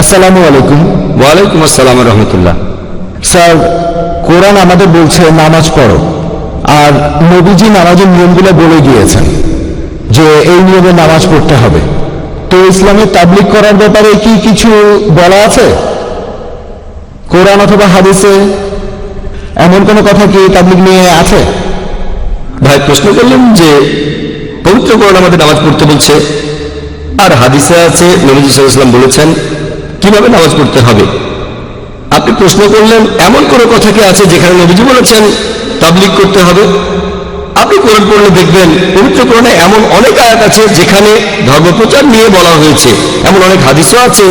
আসসালামু আলাইকুম। ওয়ালাইকুম আসসালাম রহমতুল্লাহ। স্যার, কোরআন আমাদের বলছে নামাজ পড়ো, আর নবীজি নামাজের নিয়মগুলো বলে গিয়েছেন যে এই নিয়মে নামাজ পড়তে হবে। তো ইসলামে তাবলীগ করার ব্যাপারে কি কিছু বলা আছে কোরআন অথবা হাদিসে? এমন কোনো কথা কি তাবলীগ নিয়ে আছে? ভাই প্রশ্ন করলেন যে পবিত্র কোরআন আমাদের নামাজ পড়তে বলছে, আর হাদিসে আছে নবীজি সাল্লাল্লাহু আলাইহি ওয়াসাল্লাম বলেছেন কিভাবে নামাজ পড়তে হবে। আপনি প্রশ্ন করলেন এমন কোনো কথা কি আছে যেখানে নবীজি বলেছেন তাবলীগ করতে হবে? আপনি কোরআন পড়লে দেখবেন পবিত্র কোরআনে এমন অনেক আয়াত আছে যেখানে ধর্মপ্রচার নিয়ে বলা হয়েছে, এমন অনেক হাদিসও আছে।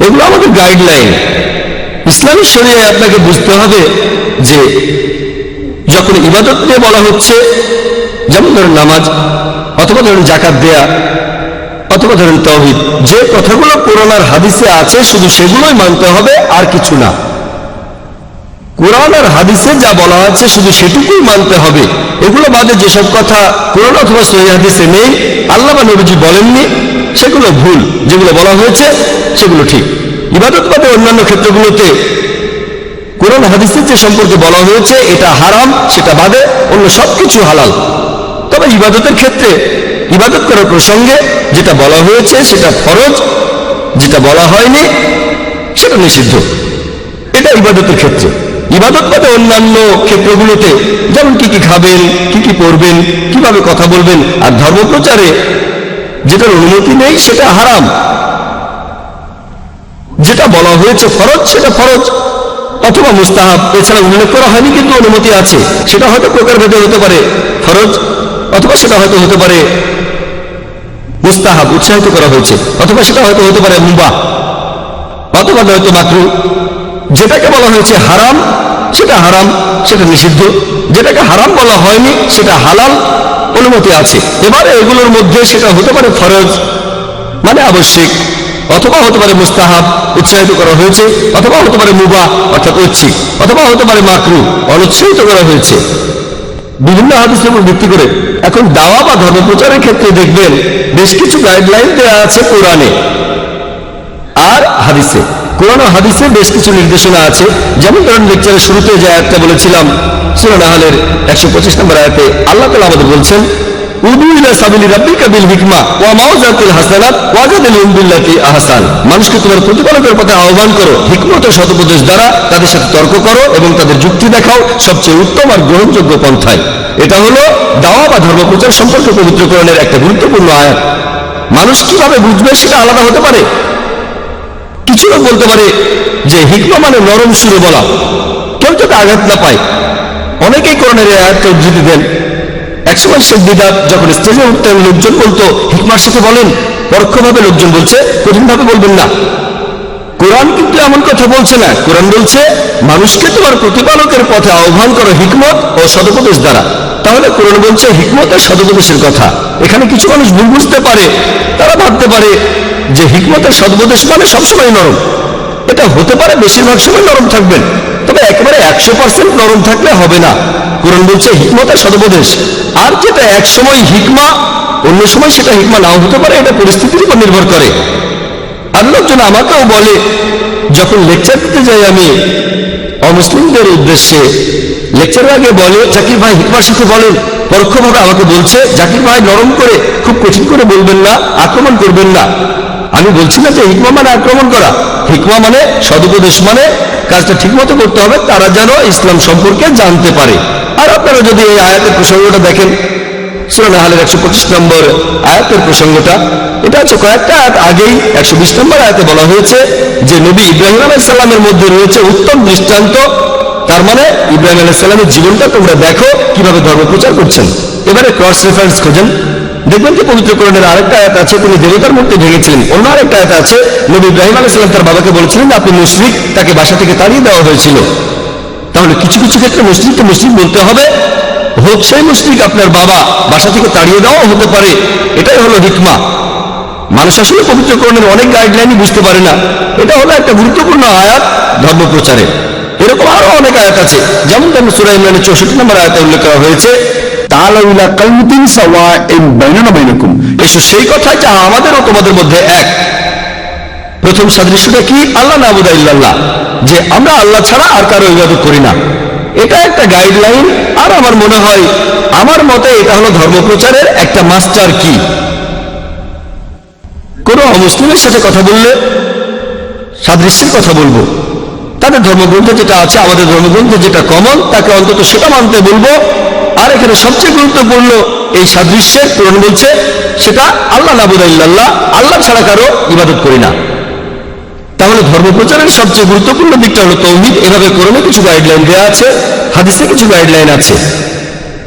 এগুলো আমাদের গাইডলাইন। ইসলামী শরীয়তে আপনাকে বুঝতে হবে যে যখন ইবাদত নিয়ে বলা হচ্ছে, যেমন ধরেন নামাজ, অথবা ধরেন যাকাত দেয়া, অথবা ধরেন তাওহীদ, যে কথাগুলো কোরআন আর হাদিসে আছে শুধু সেগুলোই মানতে হবে, আর কিছু না। কোরআন আর হাদিসে যা বলা আছে শুধু সেটুকুই মানতে হবে। এগুলো বাদে যেসব কথা কোরআন অথবা সহিহ হাদিসে নেই, আল্লাহ বা নবীজি বলেননি, সেগুলো ভুল। যেগুলো বলা হয়েছে সেগুলো ঠিক। ইবাদত বাদে অন্যান্য ক্ষেত্রগুলোতে কোরআন হাদিসের যে সম্পর্কে বলা হয়েছে এটা হারাম, সেটা বাদে অন্য সবকিছু হালাল। তবে ইবাদতের ক্ষেত্রে ইবাদত করার প্রসঙ্গে যেটা বলা হয়েছে সেটা ফরজ, যেটা বলা হয়নি সেটা নিষিদ্ধ। এটা ইবাদতের ক্ষেত্রে। ইবাদত বাদে অন্যান্য ক্ষেত্রগুলোতে যেমন কি কি খাবেন, কি কি পড়বেন, কিভাবে কথা বলবেন, আর ধর্মপ্রচারে যেটার অনুমতি নেই সেটা হারাম। যেটা বলা হয়েছে ফরজ সেটা ফরজ অথবা মুস্তাহাব, এছাড়া উল্লেখ করা হয়নি কিন্তু অনুমতি আছে। সেটা হয়তো প্রকারভেদে হতে পারে ফরজ, অথবা সেটা হয়তো হতে পারে মুস্তাহাব, উৎসাহিত করা হয়েছে, অথবা সেটা হয়তো হতে পারে মুবাহ, অথবা হয়তো মাকরুহ। যেটাকে বলা হয়েছে হারাম সেটা হারাম, সেটা নিষিদ্ধ। যেটাকে হারাম বলা হয়নি সেটা হালাল, অনুমতি আছে। এবারে এগুলোর মধ্যে সেটা হতে পারে ফরজ মানে আবশ্যিক, অথবা হতে পারে মুস্তাহাব, উৎসাহিত করা হয়েছে, অথবা হতে পারে মুবাহ অর্থাৎ ঐচ্ছিক, অথবা হতে পারে মাকরুহ, অনুৎসাহিত করা হয়েছে। বিভিন্ন হাদিসের উপর ভিত্তি করে এখন দাওয়া বা ধর্মপ্রচারের ক্ষেত্রে দেখবেন বেশ কিছু গাইডলাইন দেওয়া আছে কোরআনে আর হাদিসে। কোরআন ও হাদিসে বেশ কিছু নির্দেশনা আছে। যেমন ধরেন লেকচারের শুরুতে যে আয়াতটা বলেছিলাম, সূরা নাহলের 125 নম্বর আয়াতে আল্লাহ তাআলা আমাদের বলছেন, উদু ইলা সাবিলি রাব্বিকা বিল হিকমা ওয়া মাউযাতিল হাসানাত ওয়াজাদিলহুম বিল্লাতি আহসান। মানুষকে তোমার প্রতিপালকের পথে আহ্বান করো, হিকমত ও সদুপদেশ দ্বারা তাদের সাথে তর্ক করো এবং তাদের যুক্তি দেখাও সবচেয়ে উত্তম আর গ্রহণযোগ্য পন্থায়। এটা হলো দাওয়া বা ধর্মপ্রচার সম্পর্কে পবিত্র কোরআনের একটা গুরুত্বপূর্ণ আয়াত। মানুষ কিভাবে বুঝবে সেটা আলাদা হতে পারে। কিছু লোক বলতে পারে যে হিকমা মানে নরম সুরে বলা, কেউ যাতে আঘাত না পায়। অনেকেই কোরআনের এই আয়াতকে উদ্ধৃতি দেন। একসময় শেখ বিদাত যখন স্টেজে উঠতেন, লোকজন বলতো হিকমার সাথে বলেন, পরোক্ষভাবে লোকজন বলছে কঠিনভাবে বলবেন না। কোরআন কিন্তু এমন কথা বলছে না। কোরআন বলছে মানুষকে তোমার প্রতিপালকের পথে আহ্বান করো হিকমত ও সদুপদেশ দ্বারা। তাহলে কোরআন বলছে হিকমত আর সদুপদেশের কথা। এখানে কিছু মানুষ ভুল বুঝতে পারে, তারা ভাবতে পারে যে হিকমত আর সদুপদেশ মানে সবসময় নরম। এটা হতে পারে, বেশিরভাগ সময় নরম থাকবেন, তবে একেবারে 100% নরম থাকলে হবে না। কোরআন বলছে হিকমত আর সদুপদেশ। আর যেটা এক সময় হিকমা, অন্য সময় সেটা হিকমা নাও হতে পারে, এটা পরিস্থিতির উপর নির্ভর করে। আর লোকজন আমাকেও বলে, যখন লেকচার দিতে যাই আমি অমুসলিমদের উদ্দেশ্যে, লেকচারের আগে বলে জাকির ভাই হিকমার সাথে বলেন। পরোক্ষভাবে আমাকে বলছে জাকির ভাই নরম করে, খুব কঠিন করে বলবেন না, আক্রমণ করবেন না। আমি বলছি না যে হিকমা মানে আক্রমণ করা। হিকমা মানে সদুপদেশ, মানে কাজটা ঠিকমতো করতে হবে, তারা যেন ইসলাম সম্পর্কে জানতে পারে। আর আপনারা যদি এই আয়াতের প্রসঙ্গটা দেখেন, সূরা নাহলের 125 নম্বর আয়াতের প্রসঙ্গটা, এটা হচ্ছে কয়েকটা আয়াত আগেই 120 নম্বর আয়াতে বলা হয়েছে যে নবী ইব্রাহিম আলাইহিস সালামের মধ্যে রয়েছে উত্তম দৃষ্টান্ত। তার মানে ইব্রাহিম আলাইহিস সালামের জীবনটা তোমরা দেখো কিভাবে ধর্মপ্রচার করছেন। এবারে ক্রস রেফারেন্স খোঁজেন, দেখবেন যে পবিত্র কোরআনের আরেকটা আয়াত আছে তিনি দেবতার মূর্তি ভেঙেছিলেন। অন্য আরেকটা আয়াত আছে নবী ইব্রাহিম আলাইহিস সালাম তার বাবাকে বলেছিলেন আপনি মুশরিক, তাকে বাসা থেকে তাড়িয়ে দেওয়া হয়েছিল। তাহলে কিছু কিছু ক্ষেত্রে মুশরিককে মুশরিক বলতে হবে, হোক সেই মুশরিক আপনার বাবা, বাসা থেকে তাড়িয়ে দেওয়া হতে পারে। এটাই হলো হিকমা। মানুষ আসলে পবিত্র কোরআনের অনেক গাইডলাইনই বুঝতে পারে না। এটা হলো একটা গুরুত্বপূর্ণ আয়াত ধর্মপ্রচারে। এরকম আরো অনেক আয়াত আছে, যেমন ধরুন সূরা ইমরানের 64 নম্বর আয়াতে উল্লেখ করা হয়েছে, তাআলাউ ইলা কালিমাতিন সাওয়াইন বাইনানা বাইনাকুম, এসো সেই কথায় যা আমাদের ও তোমাদের মধ্যে এক। প্রথম সাদৃশ্যটা কি? আল্লাহ নাবুদা ইল্লাল্লাহ, যে আমরা আল্লাহ ছাড়া আর কারো ইবাদত করি না। এটা একটা গাইডলাইন, আর আমার মনে হয়, আমার মতে এটা হলো ধর্মপ্রচারের একটা মাস্টার কি। কোন অমুসলিমের সাথে কথা বললে সাদৃশ্যের কথা বলবো, তাদের ধর্মগ্রন্থে যেটা আছে, আমাদের ধর্মগ্রন্থে যেটা কমন, তাকে অন্তত সেটা মানতে বলবো। আর এখানে সবচেয়ে গুরুত্বপূর্ণ এই সাদৃশ্যের কোরআন বলছে সেটা আল্লাহ নাবুদা ইল্লাল্লাহ, আল্লাহ ছাড়া কারো ইবাদত করি না। তাহলে ধর্মপ্রচারের সবচেয়ে গুরুত্বপূর্ণ দিকটা হলো তৌহিদ। এভাবে কোরআনে কিছু গাইডলাইন দেওয়া আছে, হাদিসে কিছু গাইডলাইন আছে।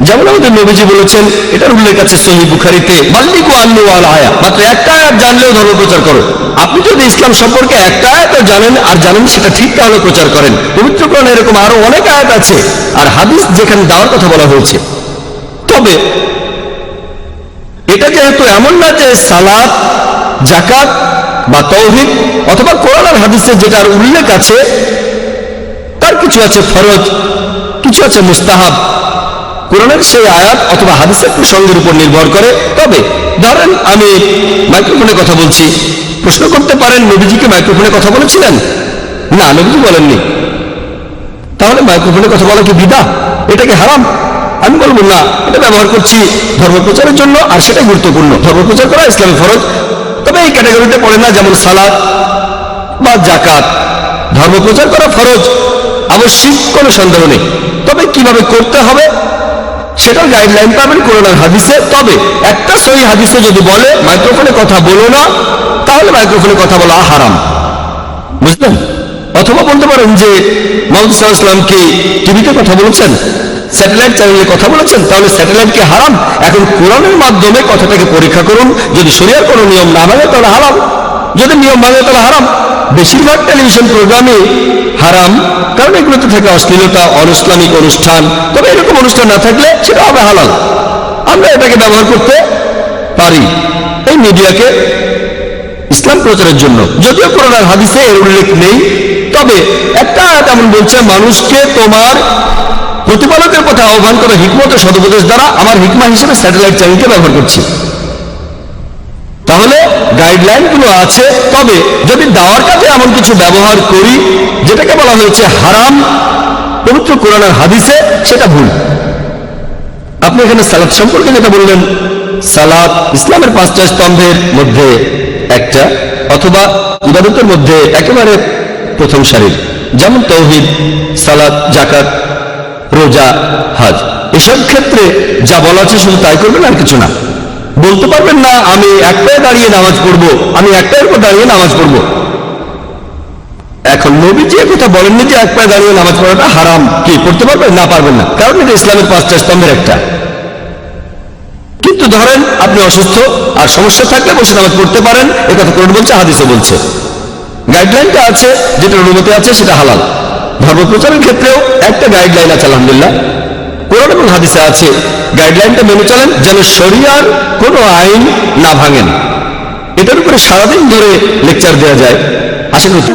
যেমন আমাদের নবীজি বলেছেন, এটার উল্লেখ আছে সহিহ বুখারীতে, বাল্লিগু আন্নী ওয়াল আয়া, মাত্র একটা আয়াত জানলেও ধর্মপ্রচার করো। আপনি যদি ইসলাম সম্পর্কে একটা আয়াত জানেন আর জানেন সেটা ঠিক, তাহলে প্রচার করেন। পবিত্র কোরআনে এরকম আরো অনেক আয়াত আছে আর হাদিস যেখানে দাওয়ার কথা বলা হয়েছে। তবে এটা যেহেতু এমন না যে সালাত, যাকাত বা তাওহীদ অথবা কোরআন আর হাদিসে যেটার উল্লেখ আছে তার কিছু আছে ফরজ, কিছু আছে মুস্তাহাব, কোরআনের সেই আয়াত অথবা হাদিসের প্রসঙ্গের উপর নির্ভর করে। তবে ধরেন আমি মাইক্রোফোনে কথা বলছি, প্রশ্ন করতে পারেন নবীজিকে মাইক্রোফোনে কথা বলেছিলেন? না, নবীজি বলেননি। তাহলে মাইক্রোফোনে কথা বলা কি বিদআত? এটা কি হারাম? আমি বলবো না, এটা ব্যবহার করছি ধর্মপ্রচারের জন্য, আর সেটাই গুরুত্বপূর্ণ। ধর্মপ্রচার করা ইসলামী ফরজ, তবে এই ক্যাটাগরিতে পড়ে না যেমন সালাত বা যাকাত। ধর্মপ্রচার করা ফরজ, আবশ্যিক, কোনো সন্দেহ নেই। তবে কিভাবে করতে হবে সেটার গাইডলাইন পাবেন কোরআন আর হাদিসে। তবে একটা সহিহ হাদিসে যদি বলে মাইক্রোফোনে কথা বলো না, তাহলে মাইক্রোফোনে কথা বলা হারাম, বুঝলেন? অথবা বলতে পারেন যে মুহাম্মদ সাল্লাল্লাহু আলাইহি ওয়াসাল্লাম কি টিভিতে কথা বলেছেন, স্যাটেলাইট চ্যানেলে কথা বলেছেন, তাহলে স্যাটেলাইট কি হারাম? এখন কোরআনের মাধ্যমে কথাটাকে পরীক্ষা করুন, যদি শরীয়তের কোনো নিয়ম না মানে তাহলে হারাম, যদি নিয়ম মানে তাহলে হারাম। বেশিরভাগ টেলিভিশন প্রোগ্রামে হারাম, কারণ এগুলোতে থাকে অশ্লীলতা, অনইসলামিক অনুষ্ঠান। তবে এরকম অনুষ্ঠান না থাকলে সেটা হবে হালাল। আমরা এটাকে ব্যবহার করতে পারি এই মিডিয়াকে ইসলাম প্রচারের জন্য, যদিও কোরআন আর হাদিসে এর উল্লেখ নেই। তবে একটা আয়াত এমন বলছে, মানুষকে তোমার প্রতিপালকের পথে আহ্বান করে হিকমত ও সদুপদেশ দ্বারা। আমার হিকমা হিসেবে স্যাটেলাইট চ্যানেলকে ব্যবহার করছি। তাহলে গাইডলাইন গুলো আছে। তবে যদি দাওয়ার কাজে এমন কিছু ব্যবহার করি যেটাকে বলা হয়েছে হারাম পবিত্র কোরআন আর হাদিসে, সেটা ভুল। আপনি এখানে সালাত সম্পর্কে যেটা বললেন, সালাত ইসলামের 5টা স্তম্ভের মধ্যে একটা, অথবা ইবাদতের মধ্যে একেবারে প্রথম সারির, যেমন তাওহীদ, সালাত, যাকাত, রোজা, হজ। এসব ক্ষেত্রে যা বলা আছে শুধু তাই করবেন, আর কিছু না। বলতে পারবেন না আমি এক পায়ে দাঁড়িয়ে নামাজ পড়বো, আমি এক পায়ের উপর দাঁড়িয়ে নামাজ পড়বো। এখন নবীজি কথা বলেননি যে এক পায়ে দাঁড়িয়ে নামাজ পড়াটা হারাম। কি পড়তে পারবেন? না, পারবেন না, কারণ এটা ইসলামের 5টা স্তম্ভের একটা। কিন্তু ধরেন আপনি অসুস্থ আর সমস্যা থাকলে বসে নামাজ পড়তে পারেন, এ কথা কোরআন বলছে, হাদিসে বলছে। গাইডলাইনটা আছে, যেটা অনুমতি আছে সেটা হালাল। ধর্মপ্রচারের ক্ষেত্রেও একটা গাইডলাইন আছে, আলহামদুলিল্লাহ, কোরআন এবং হাদিসে আছে। গাইডলাইনটা মেনে চলেন যেন শরিয়ার কোনো আইন না ভাঙেন। এটার উপরে সারাদিন ধরে লেকচার দেওয়া যায়, আশা করি।